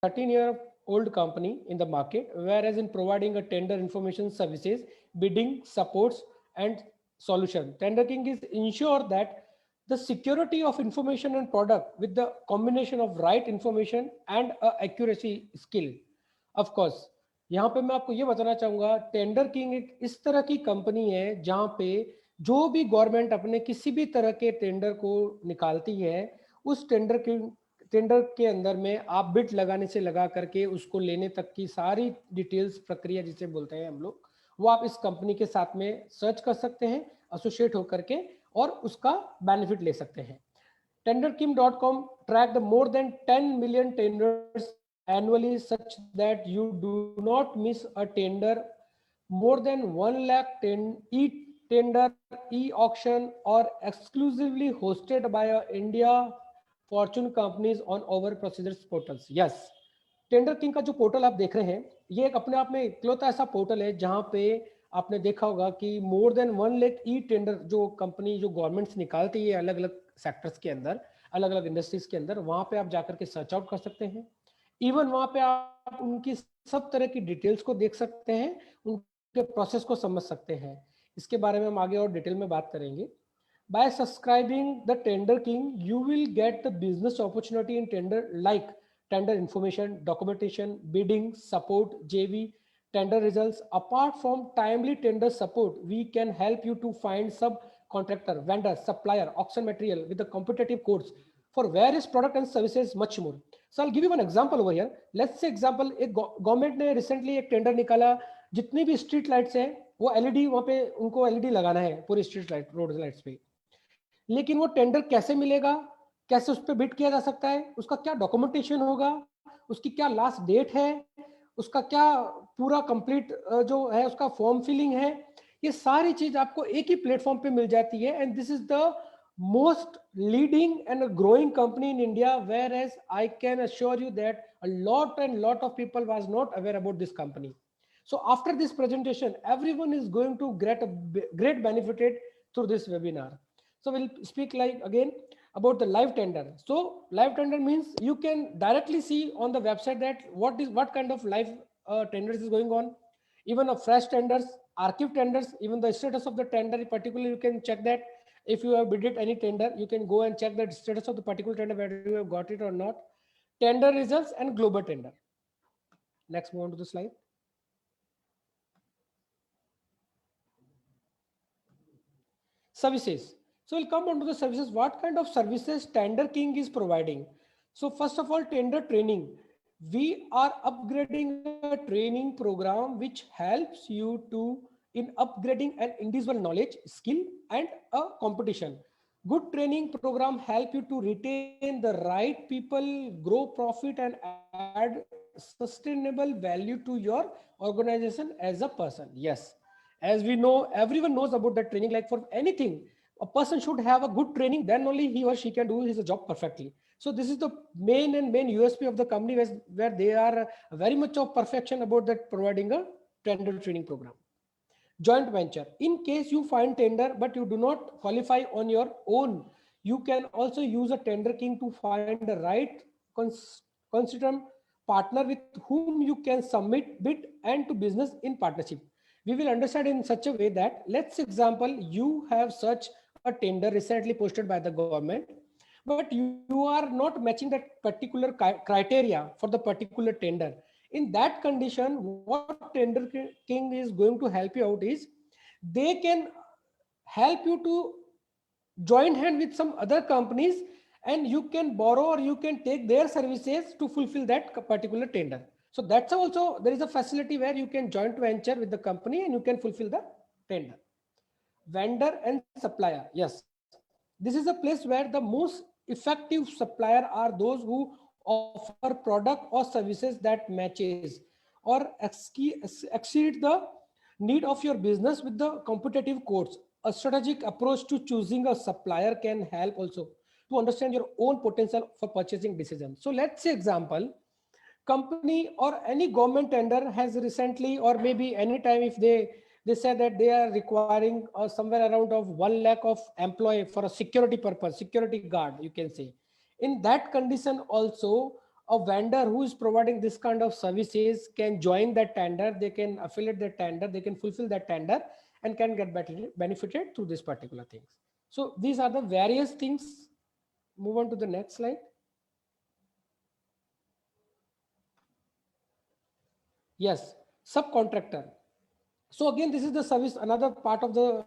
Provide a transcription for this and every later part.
13-year-old company in the market, whereas in providing a tender information services, bidding, supports, and solution. Tender King is ensure that the security of information and product with the combination of right information and accuracy skill. Of course, यहाँ पे मैं आपको ये बताना चाहूँगा, tender king एक इस तरह की कंपनी है जहाँ पे जो भी गवर्नमेंट अपने किसी भी तरह के टेंडर को निकालती है, उस टेंडर के अंदर में आप बिड लगाने से लगा करके उसको लेने तक की सारी डिटेल्स, प्रक्रिया जिसे बोलते हैं हम लोग, वो आप इस कंपनी के साथ में सर्च कर सकते हैं, एसोसिएट होकर के, और उसका बेनिफिट ले सकते हैं। tenderkim.com track the more than 10 million tenders annually such that you do not miss a tender. More than 1 lakh e-tender, e-auction or exclusively hosted by India Fortune companies on over procedures portals. Yes, tender king का जो portal आप देख रहे हैं, ये एक अपने आप में इकलौता ऐसा पोर्टल है जहां पे आपने देखा होगा कि more than 1 lakh e tender जो कंपनी, जो गवर्नमेंट्स निकालती है अलग अलग सेक्टर्स के अंदर, अलग अलग इंडस्ट्रीज के अंदर, वहां पे आप जाकर के सर्च आउट कर सकते हैं। इवन वहां पे आप उनकी सब तरह की डिटेल्स को देख सकते हैं, उनके प्रोसेस को समझ सकते हैं। इसके बारे में हम आगे और डिटेल में बात करेंगे। By subscribing the Tender King, you will get the business opportunity in tender like tender information, documentation, bidding, support, JV, tender results. Apart from timely tender support, we can help you to find subcontractor, vendor, supplier, auction material with the competitive quotes for various product and services, much more. So I'll give you one example over here. Let's say example, एक government ने recently एक tender निकाला, जितनी भी street lights हैं वो LED, वहाँ पे उनको एलईडी लगाना है पूरी स्ट्रीट लाइट, रोड लाइट्स पे। लेकिन वो टेंडर कैसे मिलेगा, कैसे उस पर बिड किया जा सकता है, उसका क्या डॉक्यूमेंटेशन होगा, उसकी क्या लास्ट डेट है, उसका क्या पूरा कंप्लीट जो है उसका फॉर्म फिलिंग है, ये सारी चीज आपको एक ही प्लेटफॉर्म पे मिल जाती है। And this is the most leading and a growing company in India, whereas I can assure you that a lot of people was not aware about this company. So after this presentation, everyone is going to get a great benefited through this webinar. So we'll speak like again about the live tender. So live tender means you can directly see on the website that what kind of live tenders is going on. Even a fresh tenders, archive tenders, even the status of the tender, particularly you can check that. If you have bid any tender, you can go and check the status of the particular tender, whether you have got it or not. Tender results and global tender. Next, move on to the slide. Services. So we'll come on to the services. What kind of services Tender King is providing? So first of all, tender training. We are upgrading a training program which helps you to in upgrading an individual knowledge, skill, and a competition. Good training program help you to retain the right people, grow profit, and add sustainable value to your organization as a person. Yes, as we know, everyone knows about that training. Like for anything, a person should have a good training, then only he or she can do his job perfectly. So this is the main USP of the company, where they are very much of perfection about that, providing a tender training program. Joint venture. In case you find tender but you do not qualify on your own, you can also use a Tender King to find the right constituent partner with whom you can submit bid and to business in partnership. We will understand in such a way that, let's example, you have such a tender recently posted by the government, but you are not matching that particular criteria for the particular tender. In that condition, what Tender King is going to help you out is, they can help you to join hand with some other companies, and you can borrow or you can take their services to fulfill that particular tender. So that's also, there is a facility where you can joint venture with the company and you can fulfill the tender. Vendor and supplier. Yes, this is a place where the most effective supplier are those who offer product or services that matches or exceed the need of your business with the competitive quotes. A strategic approach to choosing a supplier can help also to understand your own potential for purchasing decisions. So let's say example, company or any government tender has recently, or maybe anytime, if they say that they are requiring somewhere around of 1 lakh of employee for a security purpose, security guard, you can say. In that condition also, a vendor who is providing this kind of services can join that tender, they can affiliate that tender, they can fulfill that tender and can get benefited through this particular things. So these are the various things. Move on to the next slide. Yes, subcontractor. So again, this is the service, another part of the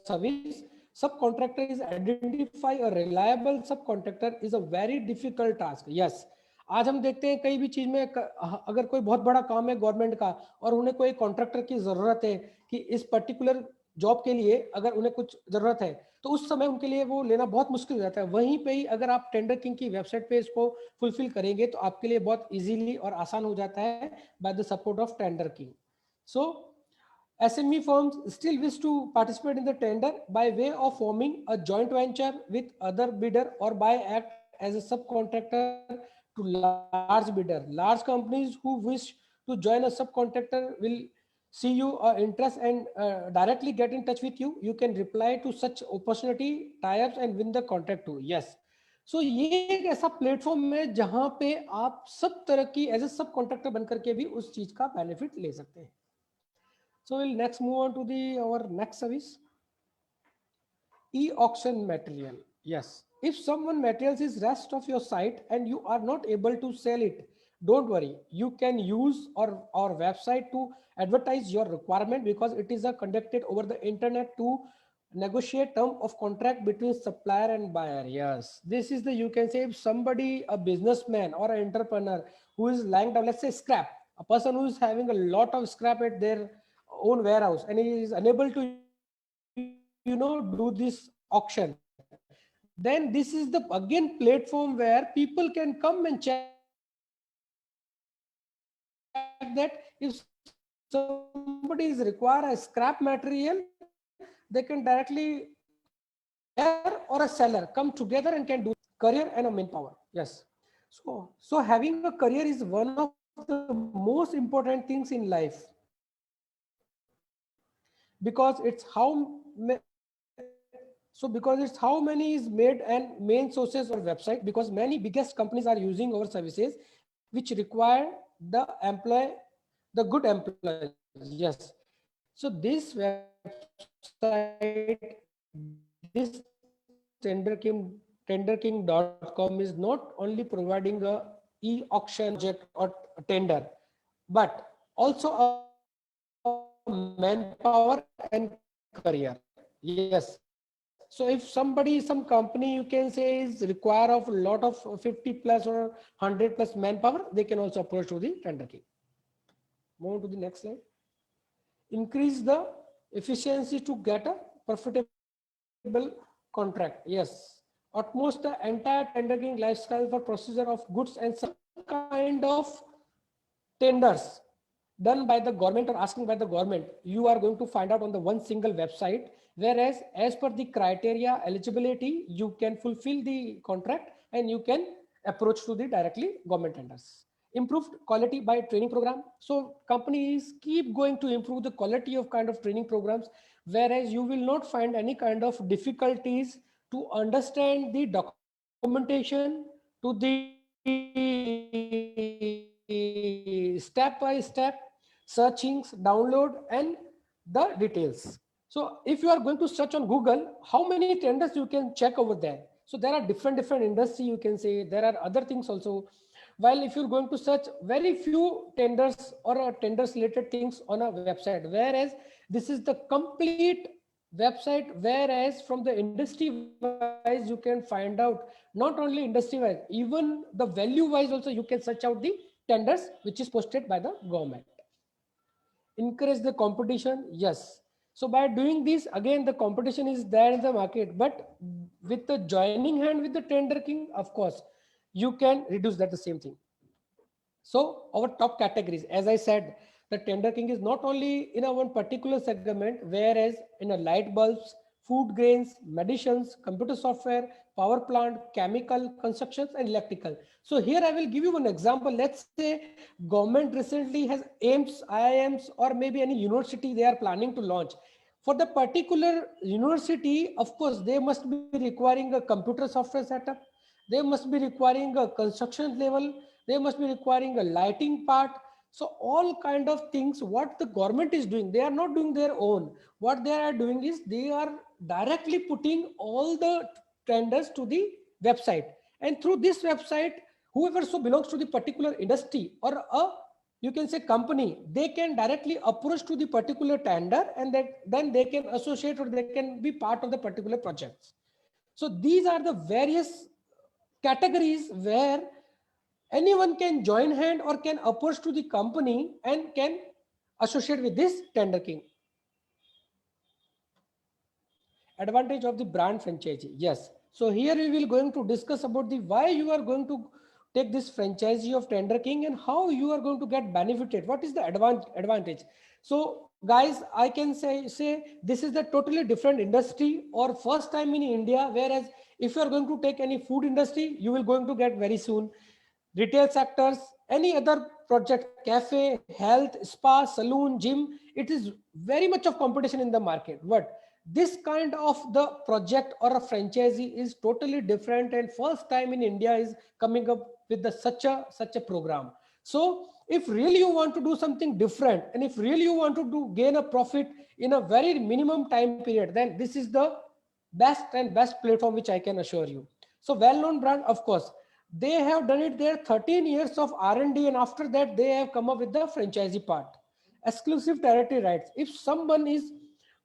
service. Subcontractor is identify a reliable subcontractor is a very difficult task. Yes, आज हम देखते हैं कई भी चीज में अगर कोई बहुत बड़ा काम है गवर्नमेंट का और उन्हें कोई कॉन्ट्रैक्टर की जरूरत है कि इस पर्टिकुलर जॉब के लिए अगर उन्हें कुछ जरूरत है तो उस समय उनके लिए वो लेना बहुत मुश्किल हो जाता है। वहीं पे ही अगर आप टेंडर किंग की वेबसाइट पे इसको फुलफिल करेंगे तो आपके लिए बहुत इजीली और आसान हो जाता है by the support of tender king. So SME firms still wish to participate in the tender by way of forming a joint venture with other bidder or by act as a subcontractor to large bidder. Large companies who wish to join a subcontractor will see you interest and directly get in touch with you. You can reply to such opportunity, tie-ups and win the contract too. Yes. So ये एक ऐसा platform है जहां पे आप सब तरह की एज ए सब कॉन्ट्रैक्टर बनकर के भी उस चीज का बेनिफिट ले सकते हैं। So we'll next move on to our next service, e-auction material. Yes, if someone materials is rest of your site and you are not able to sell it, don't worry, you can use our website to advertise your requirement because it is conducted over the internet to negotiate term of contract between supplier and buyer. Yes, this is the, you can say, if somebody, a businessman or an entrepreneur who is lying down, let's say scrap, a person who is having a lot of scrap at their own warehouse and he is unable to do this auction, then this is the again platform where people can come and check that if somebody is require a scrap material, they can directly or a seller come together and can do career and a manpower. Yes, so having a career is one of the most important things in life, because it's how many is made and main sources or website, because many biggest companies are using our services which require the good employees. Yes, so this website, this tenderking.com is not only providing a e-auction project or tender, but also a manpower and career. Yes, so if somebody, some company you can say is require of a lot of 50 plus or 100 plus manpower, they can also approach to the tender king. Move on to the next slide. Increase the efficiency to get a profitable contract. Yes, almost the entire tender king lifestyle for procedure of goods and some kind of tenders done by the government or asking by the government, you are going to find out on the one single website, whereas as per the criteria eligibility, you can fulfill the contract and you can approach to the directly government tenders. Improved quality by training program. So companies keep going to improve the quality of kind of training programs, whereas you will not find any kind of difficulties to understand the documentation, to the step by step searchings, download and the details. So if you are going to search on Google, how many tenders you can check over there. So there are different industry, you can say there are other things also. While if you're going to search very few tenders or tenders related things on a website, whereas this is the complete website, whereas from the industry wise you can find out not only industry wise, even the value wise also you can search out the tenders which is posted by the government. Encourage the competition. Yes, so by doing this, again the competition is there in the market, but with the joining hand with the tender king, of course you can reduce that, the same thing. So our top categories, as I said, the tender king is not only in a one particular segment, whereas in a light bulbs, food grains, medicines, computer software, power plant, chemical, constructions and electrical. So here I will give you one example. Let's say government recently has AIIMS, IIMs or maybe any university they are planning to launch. For the particular university, of course, they must be requiring a computer software setup. they must be requiring a construction level, they must be requiring a lighting part. So all kind of things what the government is doing, they are not doing their own. What they are doing is they are directly putting all the tenders to the website, and through this website, whoever so belongs to the particular industry or a, you can say, company, they can directly approach to the particular tender, and that then they can associate or they can be part of the particular projects. So these are the various categories where anyone can join hand or can approach to the company and can associate with this tender king. Advantage of the brand franchisee. Yes. So here we will going to discuss about the why you are going to take this franchisee of Tender King and how you are going to get benefited. What is the advantage? So guys, I can say this is the totally different industry or first time in India. Whereas if you are going to take any food industry, you will going to get very soon. Retail sectors, any other project, cafe, health, spa, saloon, gym, it is very much of competition in the market. But this kind of the project or a franchisee is totally different, and first time in India is coming up with the such a program. So if really you want to do something different, and if really you want to gain a profit in a very minimum time period, then this is the best platform which I can assure you. So well-known brand, of course, they have done it there 13 years of R&D, and after that they have come up with the franchisee part. Exclusive territory rights. If someone is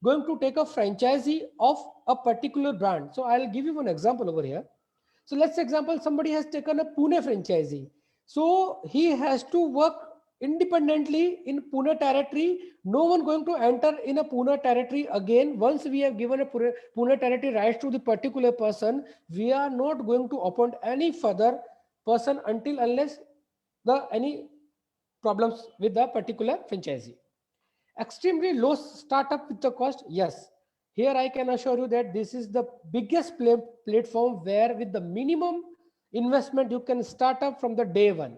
going to take a franchisee of a particular brand, so I'll give you one example over here. So let's example, somebody has taken a Pune franchisee. So he has to work independently in Pune territory. No one going to enter in a Pune territory again. Once we have given a Pune territory rights to the particular person, we are not going to appoint any further person until unless the any problems with the particular franchisee. Extremely low startup with the cost. Yes, here I can assure you that this is the biggest platform where with the minimum investment you can start up from the day one.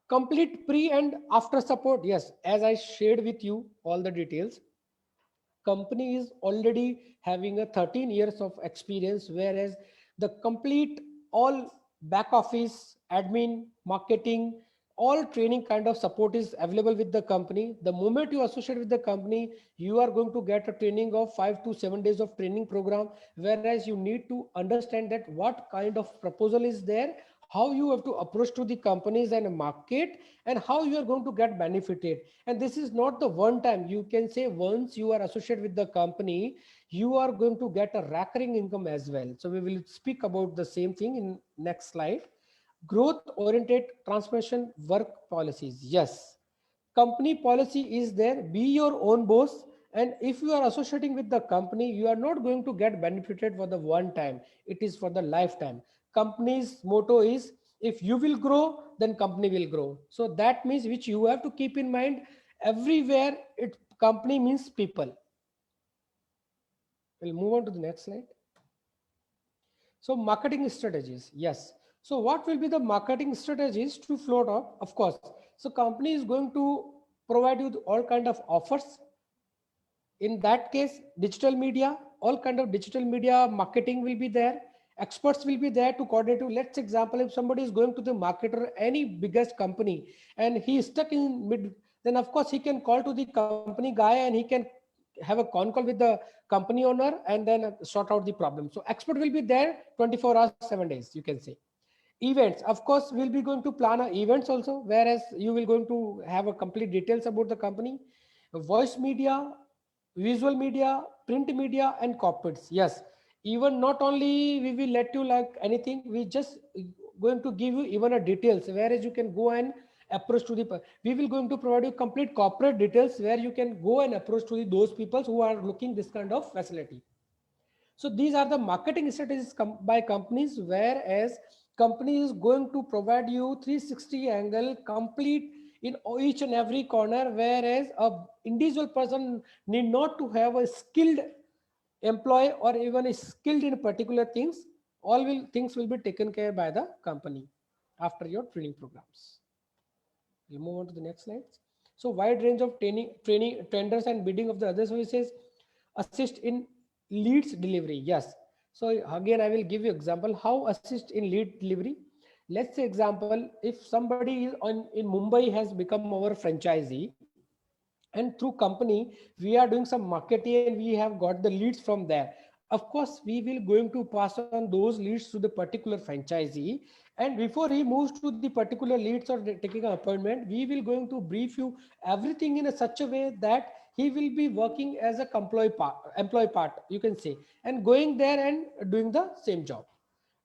Complete pre and after support. Yes, as I shared with you all the details, company is already having a 13 years of experience, whereas the complete all back office, admin, marketing, all training kind of support is available with the company. The moment you associate with the company, you are going to get a training of 5 to 7 days of training program, whereas you need to understand that what kind of proposal is there, how you have to approach to the companies and market, and how you are going to get benefited. And this is not the one time. You can say once you are associated with the company, you are going to get a recurring income as well. So we will speak about the same thing in next slide. Growth oriented transformation work policies. Yes, company policy is there, be your own boss. And if you are associating with the company, you are not going to get benefited for the one time, it is for the lifetime. Company's motto is, if you will grow, then company will grow. So that means, which you have to keep in mind, everywhere it company means people. We'll move on to the next slide. So marketing strategies. Yes. So what will be the marketing strategies to float up? Of course. So company is going to provide you all kind of offers. In that case, digital media, all kind of digital media marketing will be there. Experts will be there to coordinate you. Let's example, if somebody is going to the marketer, any biggest company, and he is stuck in mid, then of course he can call to the company guy and he can have a con call with the company owner and then sort out the problem. So expert will be there 24 hours, 7 days, you can say. Events, of course, we'll be going to plan our events also, whereas you will going to have a complete details about the company. Voice media, visual media, print media, and corporates. Yes, even not only we will let you like anything, we just going to give you even a details, whereas you can go and approach to the, we will going to provide you complete corporate details where you can go and approach to those people who are looking this kind of facility. So these are the marketing strategies by companies, whereas company is going to provide you 360 angle complete in each and every corner, whereas a individual person need not to have a skilled employee or even is skilled in particular things. All things will be taken care by the company after your training programs. We'll move on to the next slide. So wide range of training, tenders and bidding of the other services, assist in leads delivery. Yes. So again, I will give you example how assist in lead delivery. Let's say example, if somebody is in Mumbai has become our franchisee, and through company we are doing some marketing and we have got the leads from there. Of course, we will going to pass on those leads to the particular franchisee, and before he moves to the particular leads or taking an appointment, we will going to brief you everything in a such a way that he will be working as a employee part, you can say, and going there and doing the same job.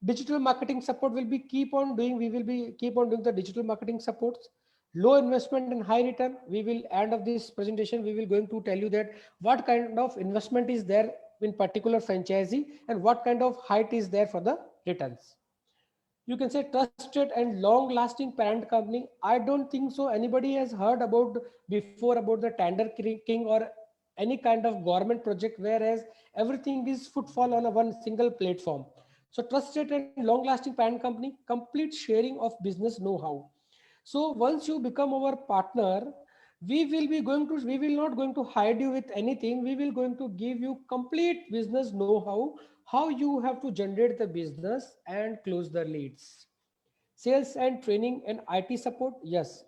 Digital marketing support will be keep on doing, we will be keep on doing the digital marketing supports. Low investment and high return, we will end of this presentation we will going to tell you that what kind of investment is there in particular franchisee and what kind of height is there for the returns. You can say trusted and long lasting parent company. I don't think so anybody has heard about before about the tender king or any kind of government project, whereas everything is footfall on a one single platform. So trusted and long lasting parent company, complete sharing of business know-how. So once you become our partner, we will not going to hide you with anything. We will going to give you complete business know-how, how you have to generate the business and close the leads. Sales and training and IT support. Yes,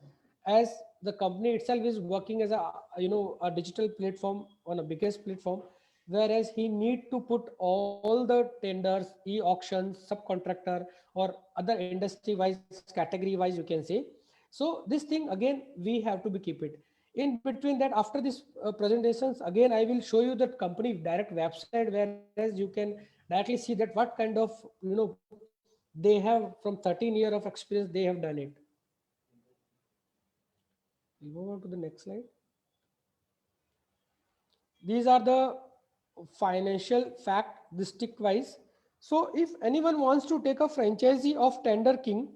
as the company itself is working as a a digital platform on a biggest platform, whereas he need to put all the tenders, e-auctions, subcontractor or other industry wise, category wise, you can say. So this thing again we have to be keep it in between that. After this presentations, again I will show you that company direct website, whereas you can directly see that what kind of they have from 13 year of experience they have done it. We'll move on to the next slide. These are the financial fact district wise. So if anyone wants to take a franchisee of Tender King,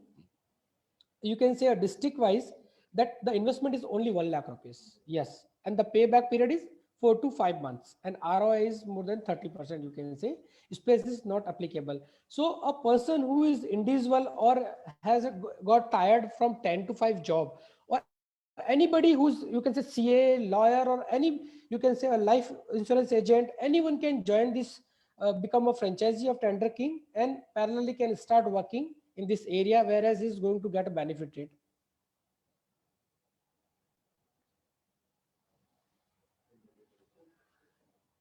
you can say a district wise that the investment is only 1 lakh rupees. Yes. And the payback period is 4 to 5 months and ROI is more than 30%, you can say. Space is not applicable. So a person who is individual or has got tired from 10 to 5 job, or anybody who's, you can say, CA, lawyer, or any, you can say a life insurance agent, anyone can join this, become a franchisee of Tender King and parallelly can start working in this area, whereas he's going to get benefited.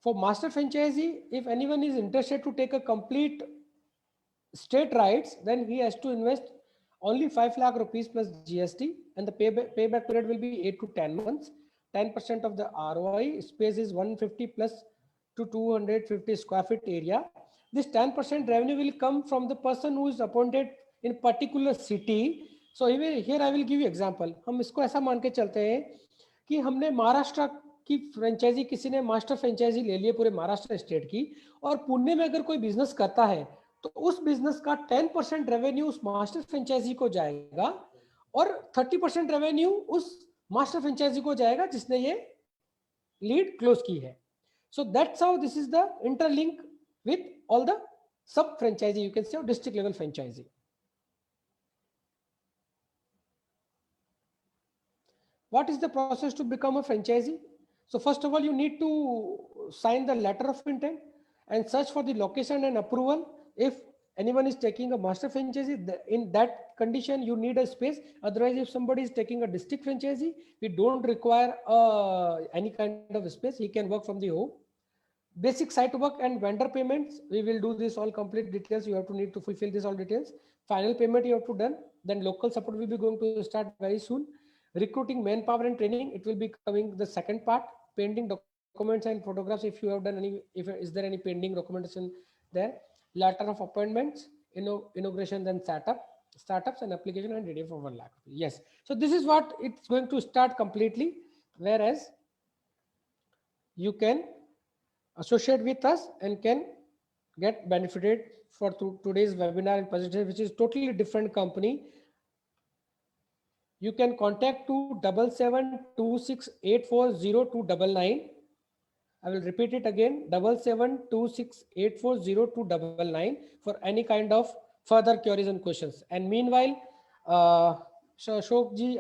For master franchisee, if anyone is interested to take a complete state rights, then he has to invest only 5 lakh rupees plus GST, and the payback period will be 8 to 10 months. 10% of the ROI, space is 150 plus to 250 square feet area. This 10% revenue will come from the person who is appointed in particular city. So here I will give you example. हम इसको ऐसा मान के चलते हैं कि हमने महाराष्ट्र की फ्रेंचाइजी, किसी ने मास्टर फ्रेंचाइजी ले लिए पूरे महाराष्ट्र स्टेट की, और पुणे में अगर कोई बिजनेस करता है तो उस बिजनेस का 10% रेवेन्यू उस मास्टर फ्रेंचाइजी को जाएगा और 30% रेवेन्यू उस मास्टर फ्रेंचाइजी को जाएगा जिसने ये लीड क्लोज की है. So that's how this is the interlink with all the sub franchisee, you can say, or district level franchisee. What is the process to become a franchisee? So first of all, you need to sign the letter of intent and search for the location and approval. If anyone is taking a master franchisee, in that condition, you need a space. Otherwise, if somebody is taking a district franchisee, we don't require any kind of space. He can work from the home. Basic site work and vendor payments, we will do this all complete details. You have to need to fulfill this all details. Final payment you have to done. Then local support will be going to start very soon. Recruiting manpower and training, it will be coming the second part. Pending documents and photographs, if you have done any, if is there any pending documentation there. Letter of appointments, inauguration, then startups and application and ready for 1 lakh. Yes. So this is what it's going to start completely. Whereas you can associate with us and can get benefited for today's webinar and presentation, which is totally different company. You can contact to 7726840299. I will repeat it again, 7726840299 for any kind of further queries and questions. And meanwhile, Ashok ji,